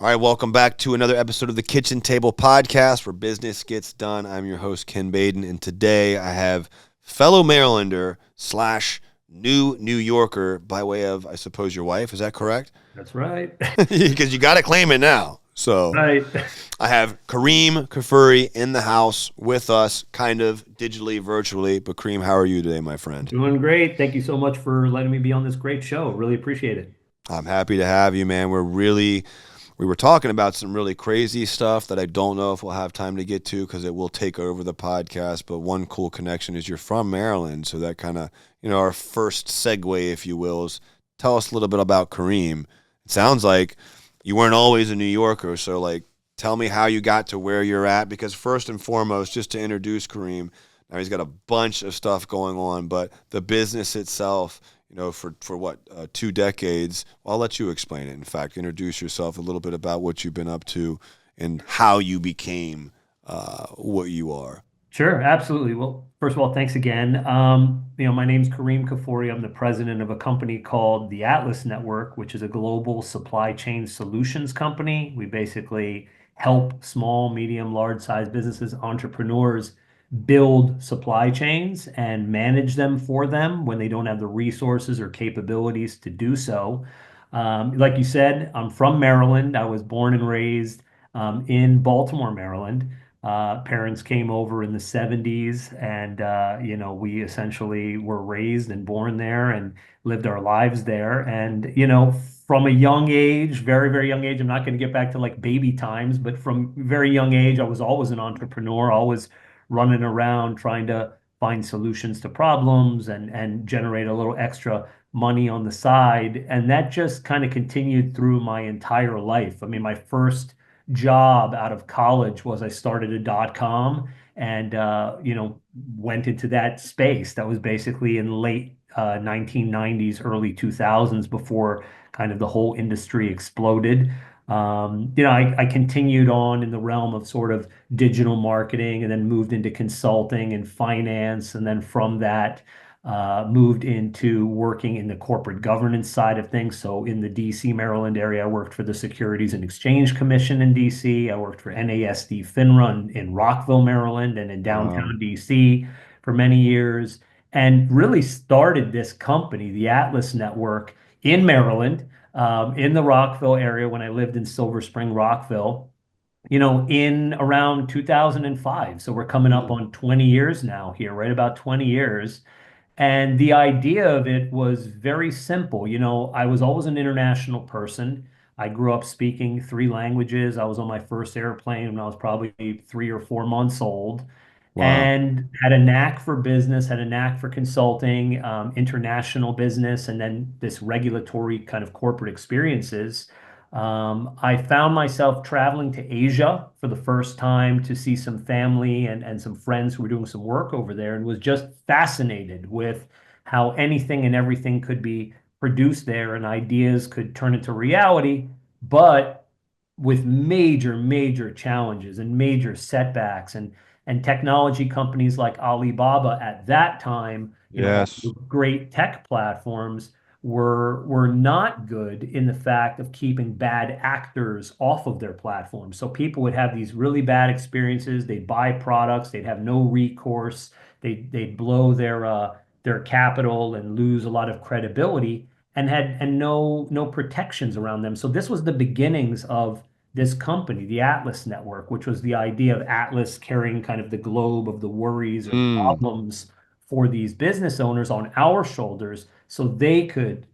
All right, welcome back to another episode of the Kitchen Table Podcast where business gets done. I'm your host, Ken Baden, and today I have fellow Marylander slash New Yorker by way of, I suppose, your wife. Is that correct? That's right. Because you got to claim it now. So Right. I have Kerim Kfuri in the house with us, kind of digitally, virtually. But Kareem, how are you today, my friend? Doing great. Thank you so much for letting me be on this great show. Really appreciate it. I'm happy to have you, man. We were talking about some really crazy stuff that I don't know if we'll have time to get to because it will take over the podcast. But one cool connection is you're from Maryland. So that kind of, our first segue, if you will, is tell us a little bit about Kareem. It sounds like you weren't always a New Yorker. So, like, tell me how you got to where you're at. Because, first and foremost, just to introduce Kareem, now he's got a bunch of stuff going on, but the business itself, for what, 2 decades. Well, I'll let you explain it. In fact, introduce yourself a little bit about what you've been up to and how you became what you are. Sure, absolutely. Well, first of all, thanks again. My name's Kerim Kfuri. I'm the president of a company called the Atlas Network, which is a global supply chain solutions company. We basically help small, medium, large size businesses, entrepreneurs build supply chains and manage them for them when they don't have the resources or capabilities to do so. Like you said, I'm from Maryland. I was born and raised in Baltimore, Maryland. Parents came over in the 70s, and we essentially were raised and born there and lived our lives there. And from a young age, very, very young age, I'm not going to get back to like baby times, but from very young age, I was always an entrepreneur, always running around trying to find solutions to problems and generate a little extra money on the side. And that just kind of continued through my entire life. I mean, my first job out of college was I started a .com and went into that space. That was basically in late 1990s, early 2000s before kind of the whole industry exploded. I continued on in the realm of sort of digital marketing and then moved into consulting and finance. And then from that, moved into working in the corporate governance side of things. So in the DC, Maryland area, I worked for the Securities and Exchange Commission in DC. I worked for NASD FINRA in Rockville, Maryland, and in Wow. downtown DC for many years, and really started this company, the Atlas Network, in Maryland, in the Rockville area when I lived in Silver Spring, Rockville, in around 2005. So we're coming up Mm. on 20 years now here, right about 20 years. And the idea of it was very simple. I was always an international person. I grew up speaking three languages. I was on my first airplane when I was probably 3 or 4 months old Wow. and had a knack for business, had a knack for consulting, international business, and then this regulatory kind of corporate experiences. I found myself traveling to Asia for the first time to see some family and some friends who were doing some work over there and was just fascinated with how anything and everything could be produced there and ideas could turn into reality, but with major, major challenges and major setbacks. And technology companies like Alibaba at that time, all the Yes. great tech platforms were not good in the fact of keeping bad actors off of their platform. So people would have these really bad experiences. They'd buy products, they'd have no recourse, they'd blow their capital and lose a lot of credibility and no protections around them. So this was the beginnings of this company, the Atlas Network, which was the idea of Atlas carrying kind of the globe of the worries or Mm. problems for these business owners on our shoulders so they could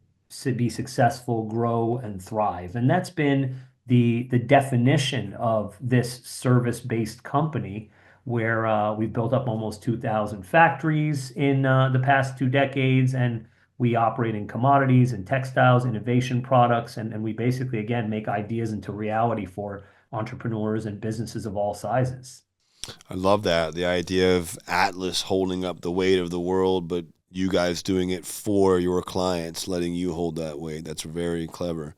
be successful, grow, and thrive. And that's been the definition of this service-based company where we've built up almost 2,000 factories in the past 2 decades, and we operate in commodities and textiles, innovation products, and we basically, again, make ideas into reality for entrepreneurs and businesses of all sizes. I love that. The idea of Atlas holding up the weight of the world, but you guys doing it for your clients, letting you hold that weight. That's very clever.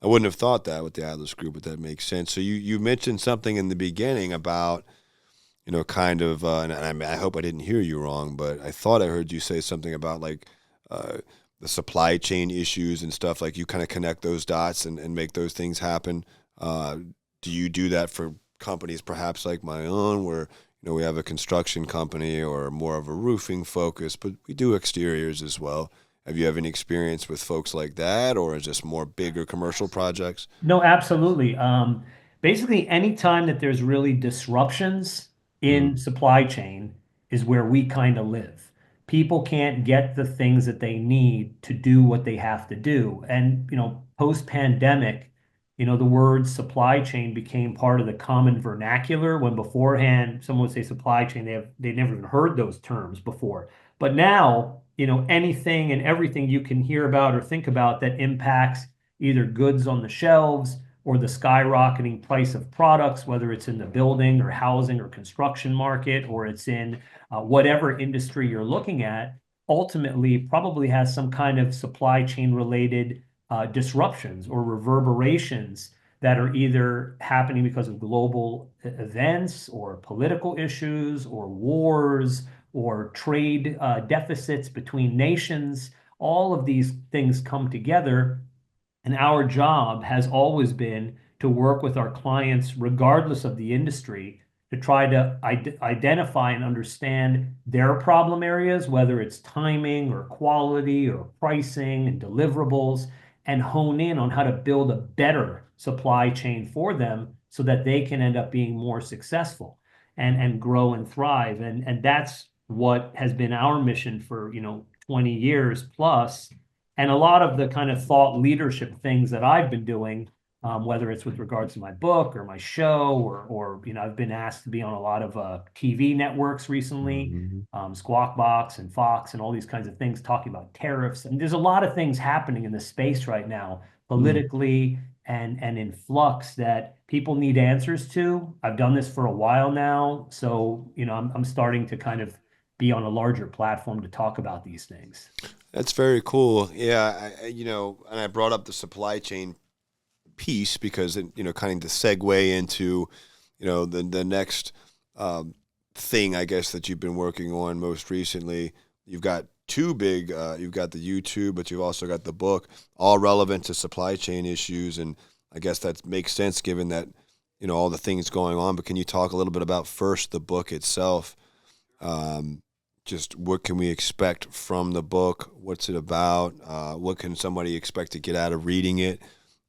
I wouldn't have thought that with the Atlas Group, but that makes sense. So you mentioned something in the beginning about kind of, I hope I didn't hear you wrong, but I thought I heard you say something about like uh, the supply chain issues and stuff. Like you kind of connect those dots and make those things happen. Uh, do you do that for companies perhaps like my own, where we have a construction company or more of a roofing focus, but we do exteriors as well? Have you have any experience with folks like that, or is this more bigger commercial projects? No, absolutely. Basically, anytime that there's really disruptions in Mm, supply chain is where we kind of live. People can't get the things that they need to do what they have to do. And, post-pandemic, the word supply chain became part of the common vernacular when beforehand someone would say supply chain, they never even heard those terms before. But now, anything and everything you can hear about or think about that impacts either goods on the shelves or the skyrocketing price of products, whether it's in the building or housing or construction market, or it's in whatever industry you're looking at, ultimately probably has some kind of supply chain related disruptions or reverberations that are either happening because of global events or political issues or wars or trade deficits between nations. All of these things come together, and our job has always been to work with our clients, regardless of the industry, to try to identify and understand their problem areas, whether it's timing or quality or pricing and deliverables, and hone in on how to build a better supply chain for them so that they can end up being more successful and grow and thrive. And that's what has been our mission for, 20 years plus. And a lot of the kind of thought leadership things that I've been doing, whether it's with regards to my book or my show, or I've been asked to be on a lot of TV networks recently, mhm, Squawk Box and Fox and all these kinds of things talking about tariffs. And there's a lot of things happening in the space right now, mm. politically and in flux, that people need answers to. I've done this for a while now, so I'm starting to kind of be on a larger platform to talk about these things. That's very cool. Yeah, and I brought up the supply chain piece because it, kind of to segue into, the next um, thing I guess that you've been working on most recently. You've got two big. You've got the YouTube, but you've also got the book, all relevant to supply chain issues, and I guess that makes sense given that all the things going on. But can you talk a little bit about first the book itself? Um, just what can we expect from the book? What's it about? What can somebody expect to get out of reading it?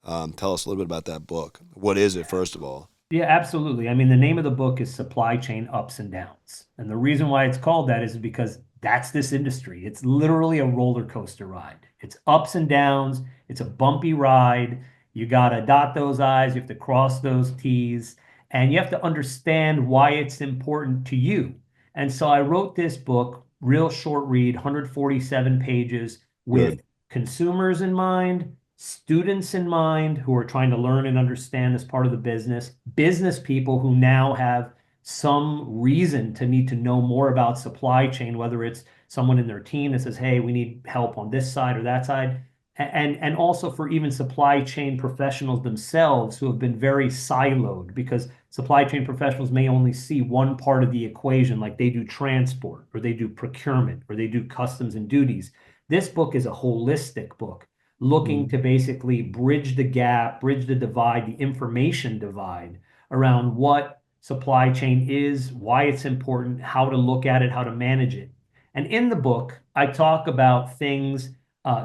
Tell us a little bit about that book. What is it, first of all? Yeah, absolutely. I mean, the name of the book is Supply Chain Ups and Downs. And the reason why it's called that is because that's this industry. It's literally a roller coaster ride. It's ups and downs. It's a bumpy ride. You got to dot those I's, you have to cross those T's, and you have to understand why it's important to you. And so I wrote this book, real short read, 147 pages, with Good. consumers in mind, students in mind who are trying to learn and understand this part of the business people who now have some reason to need to know more about supply chain, whether it's someone in their team that says, hey, we need help on this side or that side. And also for even supply chain professionals themselves who have been very siloed, because supply chain professionals may only see one part of the equation, like they do transport or they do procurement or they do customs and duties. This book is a holistic book looking Mm. to basically bridge the gap, bridge the divide, the information divide around what supply chain is, why it's important, how to look at it, how to manage it. And in the book, I talk about things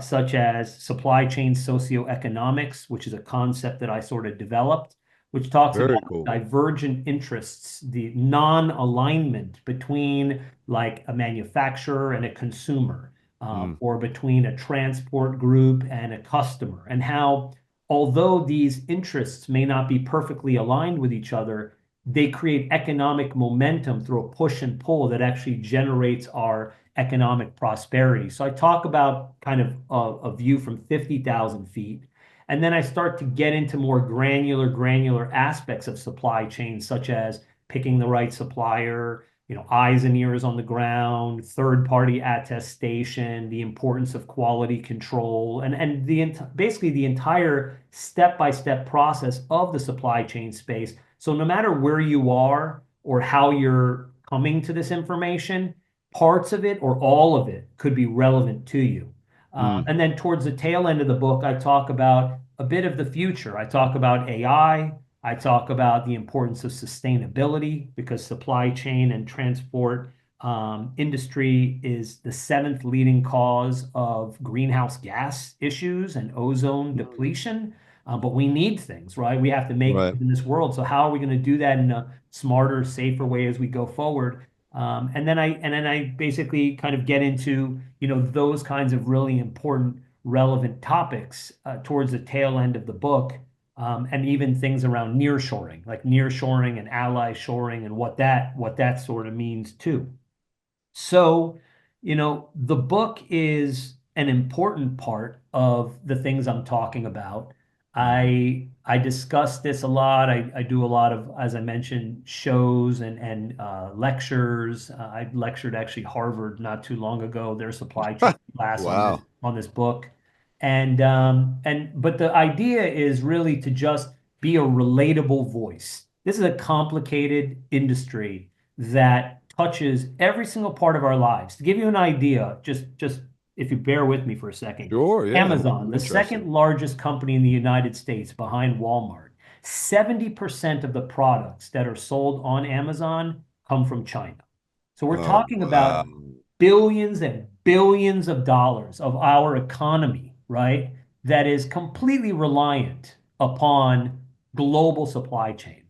such as supply chain socioeconomics, which is a concept that I sort of developed, which talks Very about cool. divergent interests, the non-alignment between like a manufacturer and a consumer, Mm. or between a transport group and a customer, and how, although these interests may not be perfectly aligned with each other, they create economic momentum through a push and pull that actually generates our economic prosperity. So I talk about kind of a view from 50,000 feet. And then I start to get into more granular aspects of supply chain, such as picking the right supplier, eyes and ears on the ground, third-party attestation, the importance of quality control, and basically the entire step-by-step process of the supply chain space. So no matter where you are or how you're coming to this information, parts of it or all of it could be relevant to you. Mm. And then towards the tail end of the book, I talk about a bit of the future. I talk about AI. I talk about the importance of sustainability because supply chain and transport industry is the seventh leading cause of greenhouse gas issues and ozone depletion. But we need things, right? We have to make Right. things in this world. So how are we going to do that in a smarter, safer way as we go forward? And then I basically kind of get into, those kinds of really important, relevant topics towards the tail end of the book, and even things around nearshoring, like nearshoring and ally shoring, and what that sort of means too. So, the book is an important part of the things I'm talking about. Mhm. I discuss this a lot. I do a lot of, as I mentioned, shows and lectures. I lectured actually Harvard not too long ago, their supply chain class on this Wow. on this book. But the idea is really to just be a relatable voice. This is a complicated industry that touches every single part of our lives. To give you an idea, just if you bear with me for a second, Sure. Yeah. Amazon, I'm the interested. second largest company in the United States behind Walmart, 70% of the products that are sold on Amazon come from China. So we're Oh, talking wow. about billions and billions of dollars of our economy, right? That is completely reliant upon global supply chain.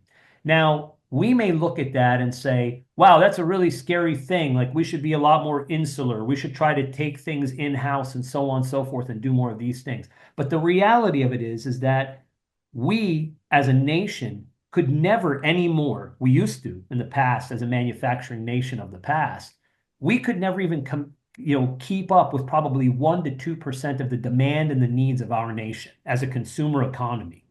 Now, we may look at that and say, wow, that's a really scary thing. Like we should be a lot more insular. We should try to take things in-house and so on and so forth and do more of these things. But the reality of it is that we as a nation could never anymore, we used to in the past as a manufacturing nation of the past, we could never even keep up with probably 1 to 2% of the demand and the needs of our nation as a consumer economy.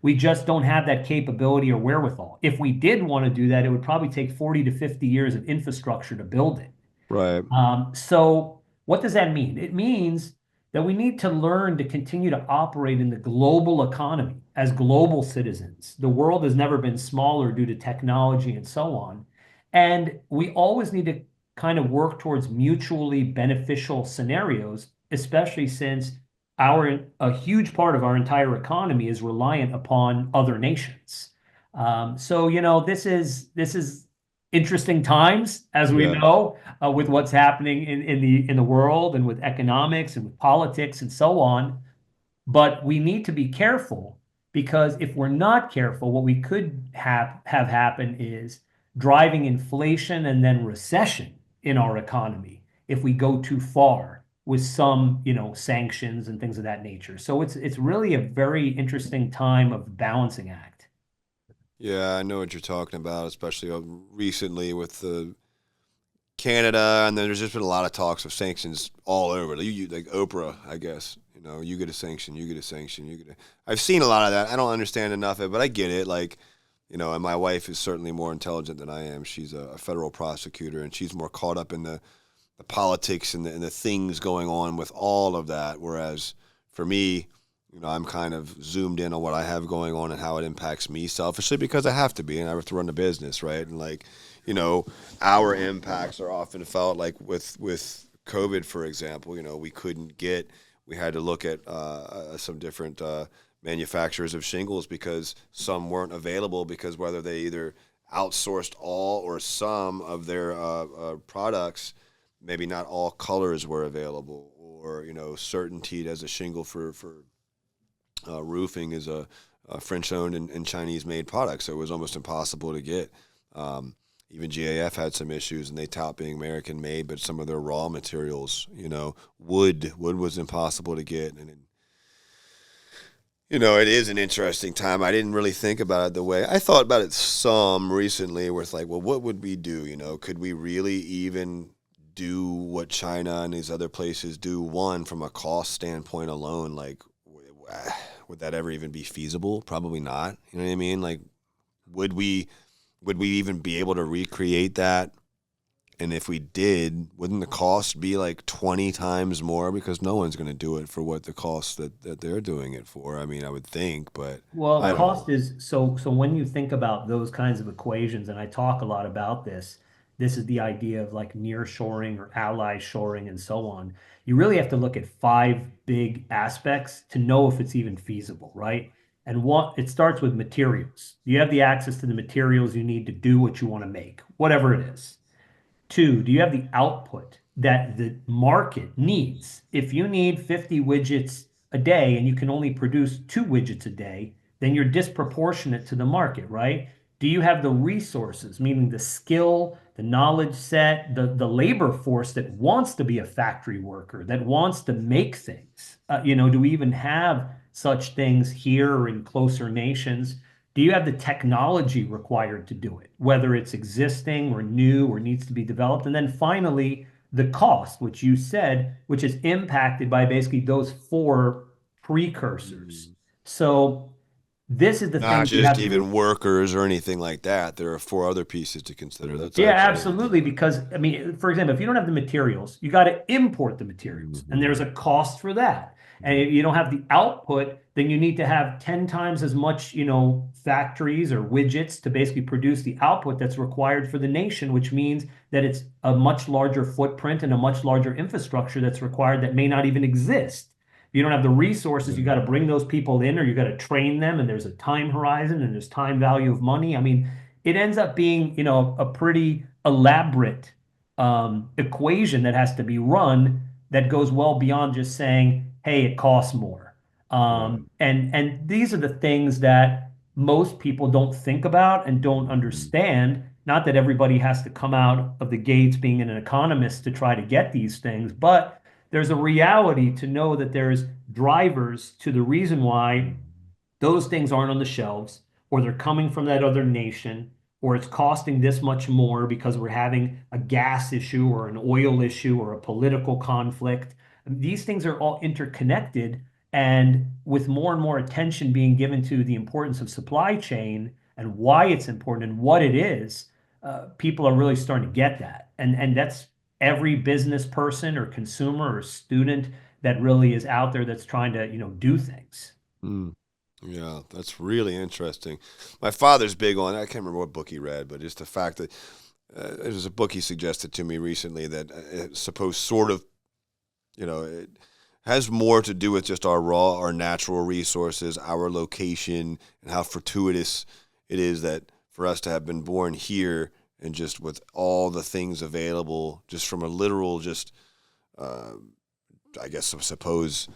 We just don't have that capability or wherewithal. If we did want to do that, it would probably take 40 to 50 years of infrastructure to build it. Right. So what does that mean? It means that we need to learn to continue to operate in the global economy as global citizens. The world has never been smaller due to technology and so on. And we always need to kind of work towards mutually beneficial scenarios, especially since a huge part of our entire economy is reliant upon other nations. So, this is interesting times, as we Yeah. know, with what's happening in the world and with economics and with politics and so on. But we need to be careful because if we're not careful, what we could have happen is driving inflation and then recession in our economy if we go too far with some, sanctions and things of that nature. So it's really a very interesting time of balancing act. Yeah, I know what you're talking about, especially recently with the Canada, and then there's just been a lot of talks of sanctions all over. Like Oprah, I guess. You get a sanction, you get a sanction, you get a. I've seen a lot of that. I don't understand enough of it, but I get it. Like, and my wife is certainly more intelligent than I am. She's a federal prosecutor, and she's more caught up in the politics and the things going on with all of that. Whereas for me, I'm kind of zoomed in on what I have going on and how it impacts me selfishly because I have to be and I have to run the business, right? And like, you know, our impacts are often felt like with COVID, for example. We had to look at some different manufacturers of shingles because some weren't available because whether they either outsourced all or some of their products, maybe not all colors were available, or certainty as a shingle for roofing is a French-owned and Chinese-made product, so it was almost impossible to get. Even GAF had some issues, and they tout being American-made, but some of their raw materials, wood was impossible to get, and it is an interesting time. I didn't really think about it the way I thought about it some recently, where it's like, well, what would we do? Could we really even do what China and these other places do? One, from a cost standpoint alone, like, would that ever even be feasible? Probably not. You know what I mean? Like, would we would we even be able to recreate that? And if we did, wouldn't the cost be like 20 times more? Because no one's going to do it for what the cost that they're doing it for. I mean, I would think, but Well, I don't know. cost is so when you think about those kinds of equations, and I talk a lot about this, this is the idea of like near shoring or ally shoring and so on. You really have to look at five big aspects to know if it's even feasible, right? And what it starts with materials. Do you have the access to the materials you need to do what you want to make, whatever it is? Two, do you have the output that the market needs? If you need 50 widgets a day and you can only produce 2 widgets a day, then you're disproportionate to the market, right? Do you have the resources, meaning the skill, the knowledge set, the labor force that wants to be a factory worker, that wants to make things? Do we even have such things here or in closer nations? Do you have the technology required to do it, whether it's existing or new or needs to be developed? And then finally, the cost, which you said, which is impacted by basically those four precursors. Mm. So this is the Not thing you just have to. even workers or anything like that. There are four other pieces to consider. That's Yeah, actually a absolutely. deep one. Because, I mean, for example, if you don't have the materials, you got to import the materials, and Hmm. there's a cost for that. And Hmm. if you don't have the output, then you need to have 10 times as much, factories or widgets to basically produce the output that's required for the nation, which means that it's a much larger footprint and a much larger infrastructure that's required that may not even exist. If you don't have the resources, you got to bring those people in or you got to train them, and there's a time horizon and there's time value of money. I mean, it ends up being, a pretty elaborate equation that has to be run that goes well beyond just saying, hey, it costs more. Right. And these are the things that most people don't think about and don't Mhm. understand. Not that everybody has to come out of the gates being an economist to try to get these things, but there's a reality to know that there's drivers to the reason why those things aren't on the shelves, or they're coming from that other nation, or it's costing this much more because we're having a gas issue or an oil issue or a political conflict. These things are all interconnected. And with more and more attention being given to the importance of supply chain and why it's important and what it is, people are really starting to get that. And that's every business person or consumer or student that really is out there that's trying to, do things. Mm. Yeah, that's really interesting. My father's big on, I can't remember what book he read, but just the fact that there's a book he suggested to me recently that it's supposed sort of, it has more to do with just our natural resources, our location, and how fortuitous it is that for us to have been born here and just with all the things available, just from a literal, just, uh, I guess, I suppose,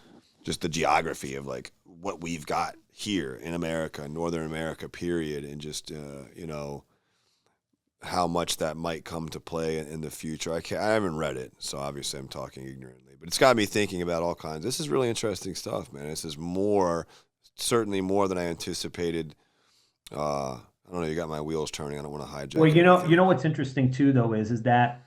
just the geography of like what we've got here in America, Northern America, period, and just, how much that might come to play in the future. I haven't read it, so obviously I'm talking ignorantly, but it's got me thinking about all kinds. This is really interesting stuff, man. This is certainly more than I anticipated. I don't know. You got my wheels turning. I don't want to Well, hijack you know anything. what's interesting too, though, is that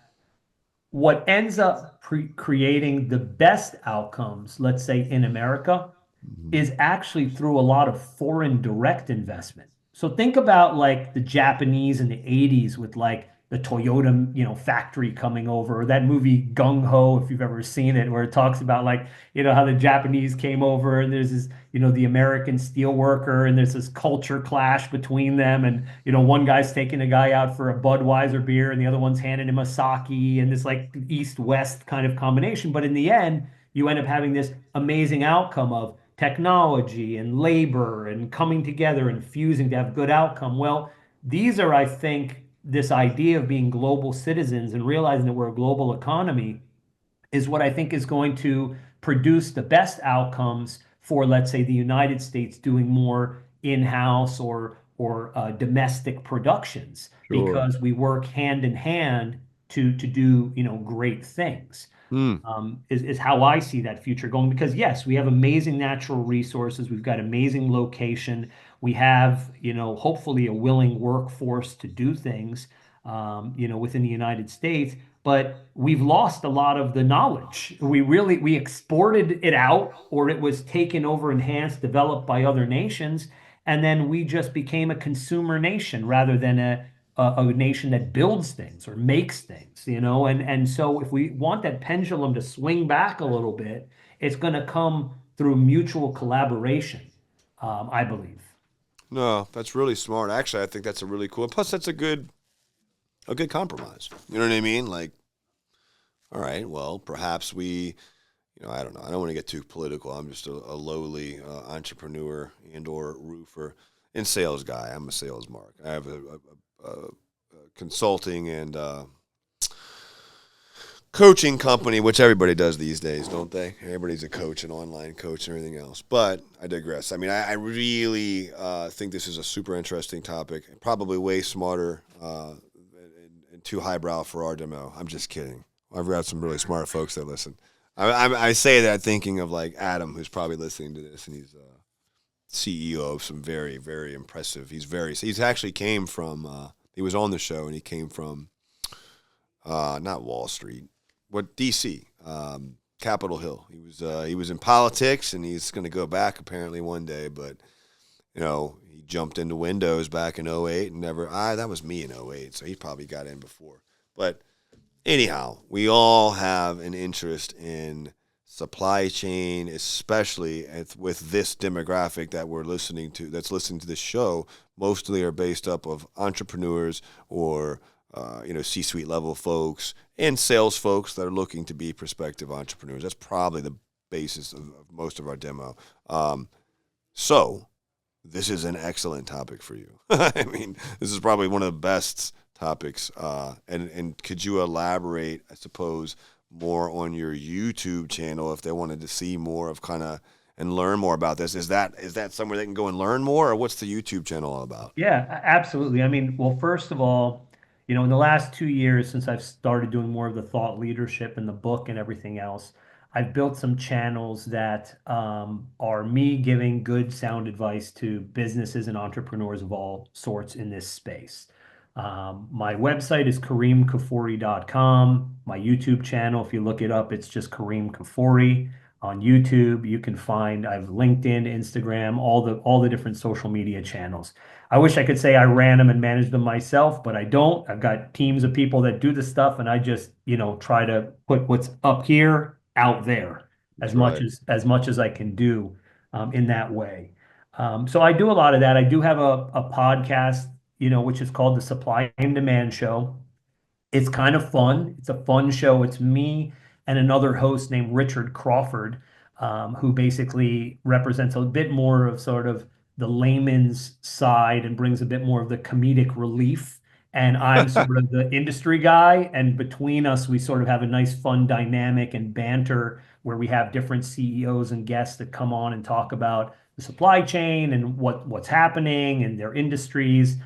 what ends up creating the best outcomes, let's say in America, Mhm. is actually through a lot of foreign direct investment. So think about like the Japanese in the 80s with like the Toyota, factory coming over, or that movie Gung Ho, if you've ever seen it, where it talks about like, how the Japanese came over and there's this, the American steel worker and there's this culture clash between them. And, one guy's taking a guy out for a Budweiser beer and the other one's handing him a sake and this like East-West kind of combination. But in the end, you end up having this amazing outcome of technology and labor and coming together and fusing to have good outcome. Well, these are, I think, this idea of being global citizens and realizing that we're a global economy is what I think is going to produce the best outcomes for, let's say, the United States doing more in-house or domestic productions Sure. because we work hand in hand to do great things Hmm. is how I see that future going. Because yes, we have amazing natural resources, we've got amazing location, we have hopefully a willing workforce to do things, within the United States. But we've lost a lot of the knowledge. We exported it out, or it was taken over, enhanced, developed by other nations, and then we just became a consumer nation rather than a nation that builds things or makes things, and so if we want that pendulum to swing back a little bit, it's going to come through mutual collaboration, I believe. No, that's really smart. Actually, I think that's a really cool. And plus, that's a good a good compromise. You know what I mean? Like, all right, well, perhaps we, I don't know. I don't want to get too political. I'm just a lowly entrepreneur and or roofer and sales guy. I'm a sales mark. I have a consulting and coaching company, which everybody does these days, don't they? Everybody's a coach, an online coach, and everything else. But I digress. I mean, I really think this is a super interesting topic, probably way smarter and too highbrow for our demo. I'm just kidding. I've got some really smart folks that listen. I say that thinking of like Adam, who's probably listening to this, and he's CEO of some very, very impressive. He's actually came from, he was on the show, and he came from, not Wall Street, what DC, Capitol Hill. He was in politics, and he's going to go back apparently one day. But he jumped into Windows back in '08 and never. That was me in '08, so he probably got in before. But anyhow, we all have an interest in supply chain, especially with this demographic that we're listening to. That's listening to this show. Mostly are based up of entrepreneurs or C-suite level folks and sales folks that are looking to be prospective entrepreneurs. That's probably the basis of most of our demo. So this is an excellent topic for you. I mean, this is probably one of the best topics. And could you elaborate, I suppose, more on your YouTube channel if they wanted to see more of and learn more about this? Is that somewhere they can go and learn more, or what's the YouTube channel all about? Yeah, absolutely. I mean, well, first of all, in the last 2 years since I've started doing more of the thought leadership and the book and everything else, I've built some channels that are me giving good sound advice to businesses and entrepreneurs of all sorts in this space. My website is kerimkfuri.com. My YouTube channel, if you look it up, it's just Kerim Kfuri. On YouTube, you can find I've LinkedIn, Instagram, all the different social media channels. I wish I could say I ran them and managed them myself, but I don't. I've got teams of people that do the stuff, and I just, try to put what's up here out there as That's much right. as I can do in that way. So I do a lot of that. I do have a podcast, which is called the Supply and Demand Show. It's kind of fun. It's a fun show. It's me and another host named Richard Crawford, who basically represents a bit more of sort of the layman's side and brings a bit more of the comedic relief. And I'm sort of the industry guy. And between us, we sort of have a nice, fun dynamic and banter where we have different CEOs and guests that come on and talk about the supply chain and what's happening in their industries.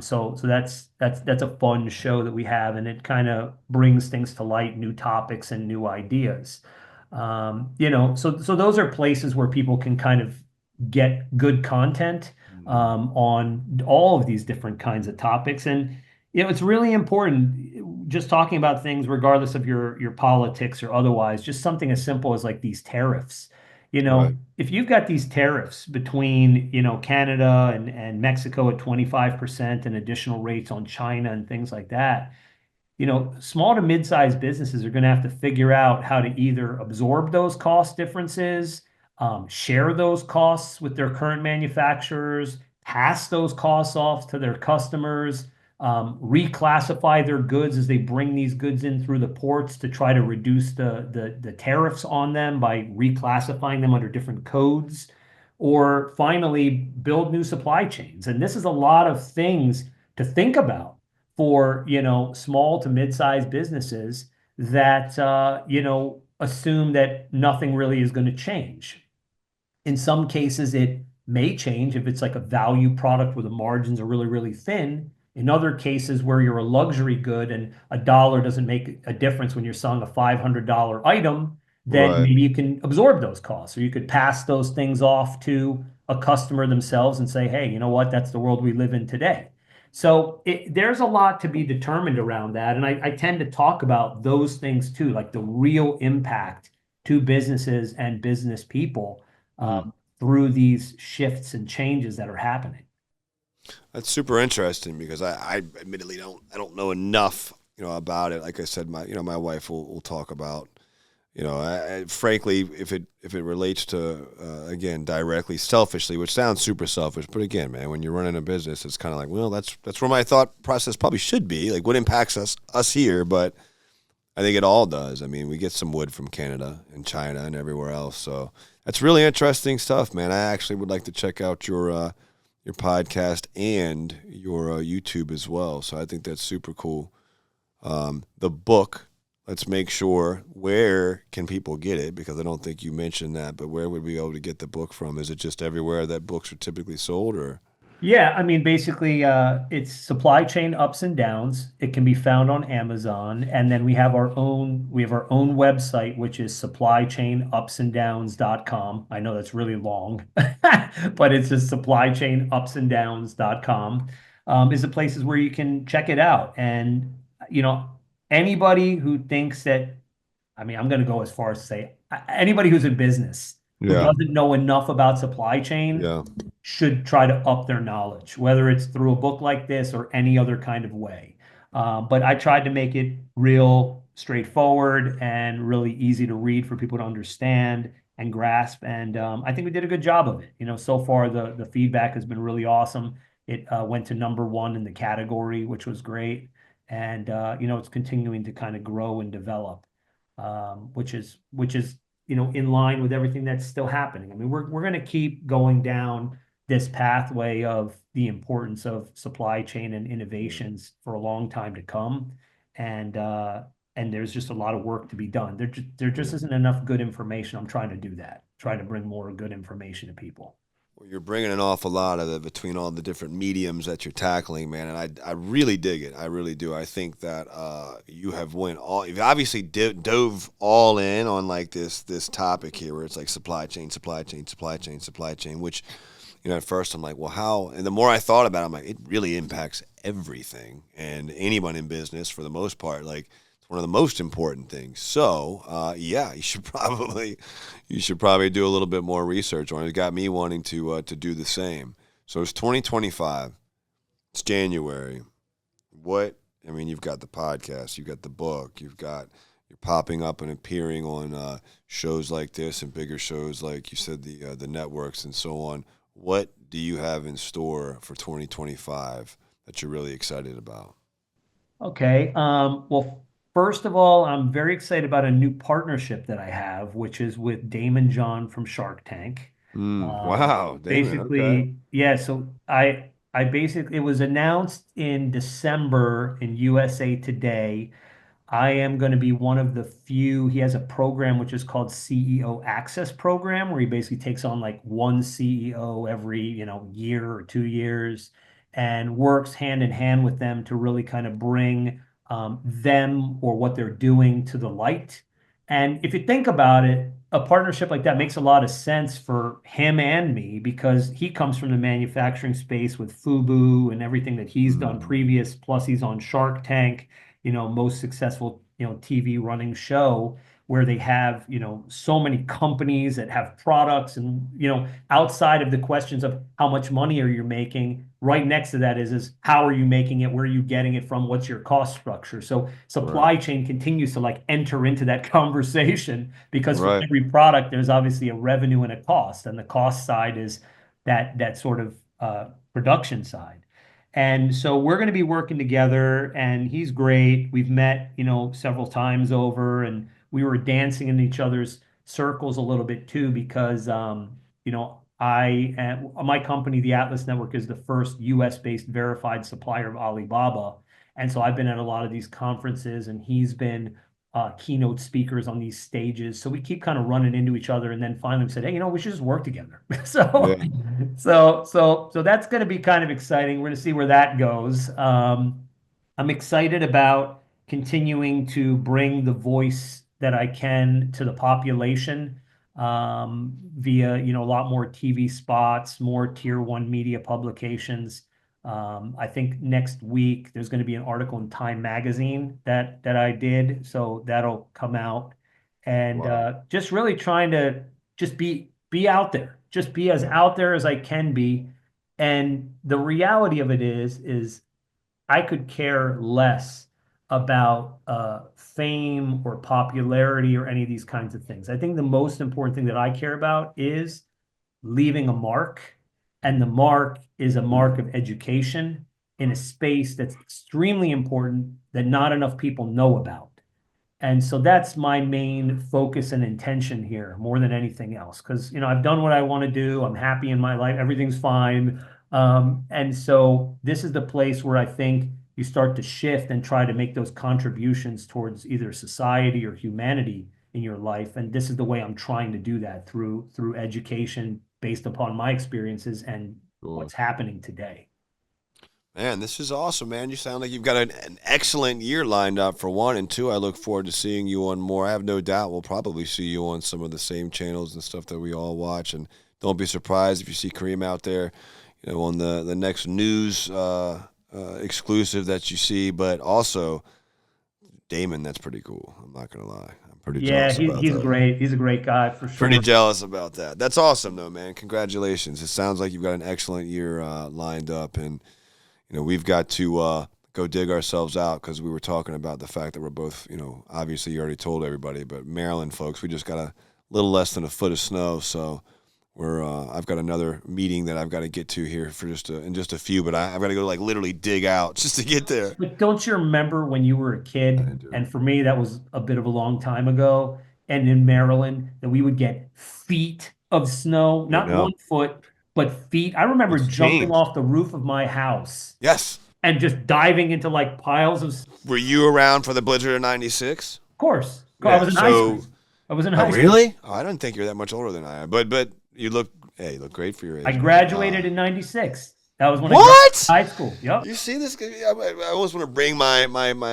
So that's a fun show that we have, and it kind of brings things to light, new topics and new ideas. So those are places where people can kind of get good content Mhm. on all of these different kinds of topics, and it's really important. Just talking about things, regardless of your politics or otherwise, just something as simple as like these tariffs. Right. If you've got these tariffs between, Canada and Mexico at 25% and additional rates on China and things like that, small to mid-sized businesses are going to have to figure out how to either absorb those cost differences, share those costs with their current manufacturers, pass those costs off to their customers, reclassify their goods as they bring these goods in through the ports to try to reduce the tariffs on them by reclassifying them under different codes, or finally build new supply chains. And this is a lot of things to think about for small to mid-sized businesses that assume that nothing really is going to change. In some cases, it may change if it's like a value product where the margins are really, really thin. In other cases, where you're a luxury good and a dollar doesn't make a difference when you're selling a $500 item, then Right. maybe you can absorb those costs, or you could pass those things off to a customer themselves and say, hey, you know what? That's the world we live in today. So there's a lot to be determined around that. And I tend to talk about those things too, like the real impact to businesses and business people Mm. through these shifts and changes that are happening. That's super interesting because I admittedly don't know enough about it. Like I said, my wife will talk about frankly, if it relates to again directly selfishly, which sounds super selfish, but again, man, when you're running a business, it's kind of like, well, that's where my thought process probably should be. Like, what impacts us here, but I think it all does. I mean, we get some wood from Canada and China and everywhere else, so that's really interesting stuff, man. I actually would like to check out your podcast and your YouTube as well. So I think that's super cool. The book, let's make sure, where can people get it? Because I don't think you mentioned that, but where would we be able to get the book from? Is it just everywhere that books are typically sold, or? Yeah, I mean, basically, it's supply chain ups and downs. It can be found on Amazon, and then we have our own website, which is supplychainupsanddowns.com. I know that's really long, but it's just supplychainupsanddowns.com is the places where you can check it out. And you know, anybody who thinks that, I mean, I'm going to go as far as to say anybody who's in business who Yeah, doesn't know enough about supply chain yeah, should try to up their knowledge, whether it's through a book like this or any other kind of way. But I tried to make it real straightforward and really easy to read for people to understand and grasp. And I think we did a good job of it. So far the feedback has been really awesome. It went to number one in the category, which was great. And it's continuing to kind of grow and develop, which is in line with everything that's still happening. I mean, we're going to keep going down this pathway of the importance of supply chain and yeah, innovations for a long time to come. And there's just a lot of work to be done. There just yeah. isn't enough good information. I'm trying to do that, trying to bring more good information to people. Well, you're bringing an awful lot of it between all the different mediums that you're tackling, man, and I really dig it. I really do. I think that you've obviously dove all in on like this topic here, where it's like supply chain, supply chain, supply chain, supply chain. Which, at first I'm like, well, how? And the more I thought about it, I'm like, it really impacts everything and anyone in business for the most part. Like, it's one of the most important things. So, yeah, you should probably do a little bit more research on it. It got me wanting to do the same. So it's 2025. It's January. What? I mean, you've got the podcast, you've got the book, you're popping up and appearing on shows like this and bigger shows like you said, the networks and so on. What do you have in store for 2025 that you're really excited about? Okay. Well, first of all, I'm very excited about a new partnership that I have, which is with Damon John from Shark Tank. Wow, Damon. Okay. Basically, yeah. So I basically it was announced in December in USA Today. I am going to be one of the few. He has a program which is called CEO Access Program, where he basically takes on like one CEO every, year or 2 years and works hand in hand with them to really kind of bring them or what they're doing to the light. And if you think about it, a partnership like that makes a lot of sense for him and me because he comes from the manufacturing space with Fubu and everything that he's done Mm, previous, plus he's on Shark Tank, most successful, TV running show where they have, so many companies that have products and, outside of the questions of how much money are you making, right next to that is how are you making it? Where are you getting it from? What's your cost structure? So right. supply chain continues to like enter into that conversation because for Right. every product, there's obviously a revenue and a cost. And the cost side is that sort of production side. And so we're going to be working together, and he's great. We've met, several times over, and we were dancing in each other's circles a little bit too, because, my company, the Atlas Network, is the first US-based verified supplier of Alibaba. And so I've been at a lot of these conferences, and he's been keynote speakers on these stages. So we keep kind of running into each other, and then finally we said, hey, we should just work together. So Yeah. so that's going to be kind of exciting. We're going to see where that goes. I'm excited about continuing to bring the voice that I can to the population via a lot more TV spots, more tier one media publications. I think next week there's going to be an article in Time Magazine that I did, so that'll come out, and Wow. just really trying to just be out there, just be as out there as I can be. And the reality of it is I could care less about fame or popularity or any of these kinds of things. I think the most important thing that I care about is leaving a mark. And the mark is a mark of education in a space that's extremely important that not enough people know about. And so that's my main focus and intention here more than anything else. Because, I've done what I want to do. I'm happy in my life. Everything's fine. And so this is the place where I think you start to shift and try to make those contributions towards either society or humanity in your life. And this is the way I'm trying to do that through education based upon my experiences and Cool. what's happening today. Man, this is awesome, man. You sound like you've got an excellent year lined up for one, and two, I look forward to seeing you on more. I have no doubt we'll probably see you on some of the same channels and stuff that we all watch. And don't be surprised if you see Kareem out there, on the next news exclusive that you see. But also, Damon, that's pretty cool. I'm not gonna lie. I'm pretty Yeah, jealous he, about he's that. great. He's a great guy for Pretty sure. jealous about that. That's awesome, though, man. Congratulations. It sounds like you've got an excellent year lined up, and we've got to go dig ourselves out because we were talking about the fact that we're both, obviously you already told everybody, but Maryland folks, we just got a little less than a foot of snow, so I've got another meeting that I've got to get to here for in just a few, but I've got to go like literally dig out just to get there. But don't you remember when you were a I kid? do. And for me, that was a bit of a long time ago. And in Maryland, that we would get feet of snow, I not know. 1 foot, but feet. I remember It's jumping changed. off the roof of my house Yes. and just diving into like piles of, Were you around for the blizzard of '96? course. I Yeah. was in high school. So, I was in oh high school. really? Oh, I didn't think you're that much older than I am, but you look great for your I age, man. graduated in 96. That was when I graduated What? high school. Yep. You see this? I almost want to bring my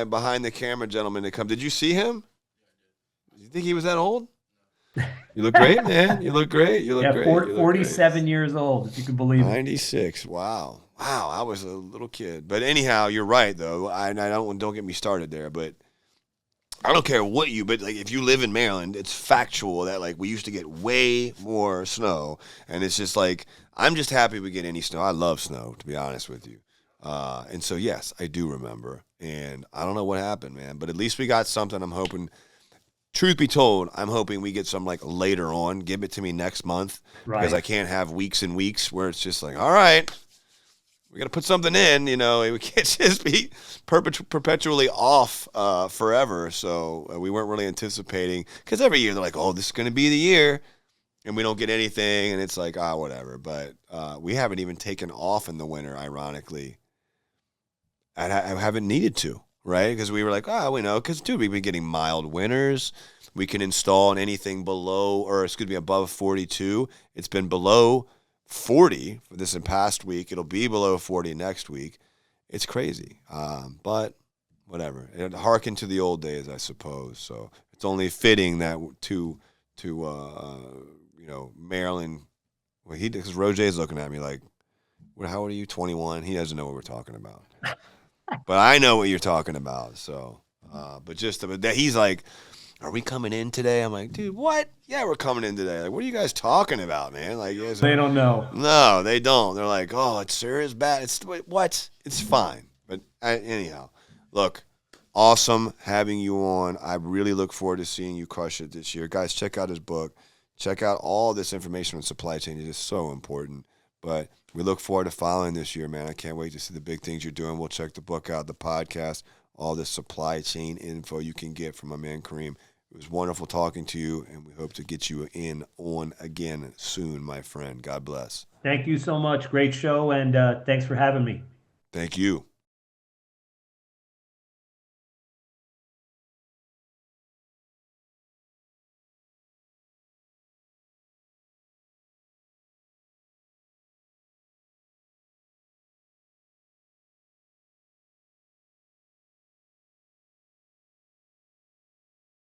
behind the camera gentleman to come. Did you see him? You think he was that old? You look great, man. You look great. You look Yeah, great. You look great. 47 years old, if you can believe it. 96. Wow. Wow. I was a little kid. But anyhow, you're right though. I don't get me started there, but I don't care but like if you live in Maryland, it's factual that like we used to get way more snow, and it's just like I'm just happy we get any snow. I love snow, to be honest with you. And so yes, I do remember, and I don't know what happened, man, but at least we got something. I'm hoping. Truth be told, I'm hoping we get some like later on. Give it to me next month because Right. I can't have weeks and weeks where it's just like, all right, we got to put something in. We can't just be perpetually off forever. So we weren't really anticipating because every year they're like, oh, this is going to be the year, and we don't get anything, and it's like, whatever. But we haven't even taken off in the winter, ironically. I haven't needed to, right? Because we were like, we know, because dude, we've been getting mild winters. We can install anything below, or excuse me, above 42. It's been below 40 for this past week. It'll be below 40 next week. It's crazy, but whatever. It harkened to the old days, I suppose. So it's only fitting that to Maryland. Well, because Roger's looking at me like, "Well, how old are you? 21." He doesn't know what we're talking about. But I know what you're talking about. So, but that he's like, "Are we coming in today?" I'm like, "Dude, what? Yeah, we're coming in today. Like, what are you guys talking about, man? Like, They don't know. no, they don't. They're like, oh, it's serious bad. What? It's fine." But anyhow, look, awesome having you on. I really look forward to seeing you crush it this year, guys. Check out his book. Check out all this information on supply chain. It is so important. But we look forward to following this year, man. I can't wait to see the big things you're doing. We'll check the book out, the podcast, all the supply chain info you can get from my man Kareem. It was wonderful talking to you, and we hope to get you on again soon, my friend. God bless. Thank you so much. Great show, and thanks for having me. Thank you.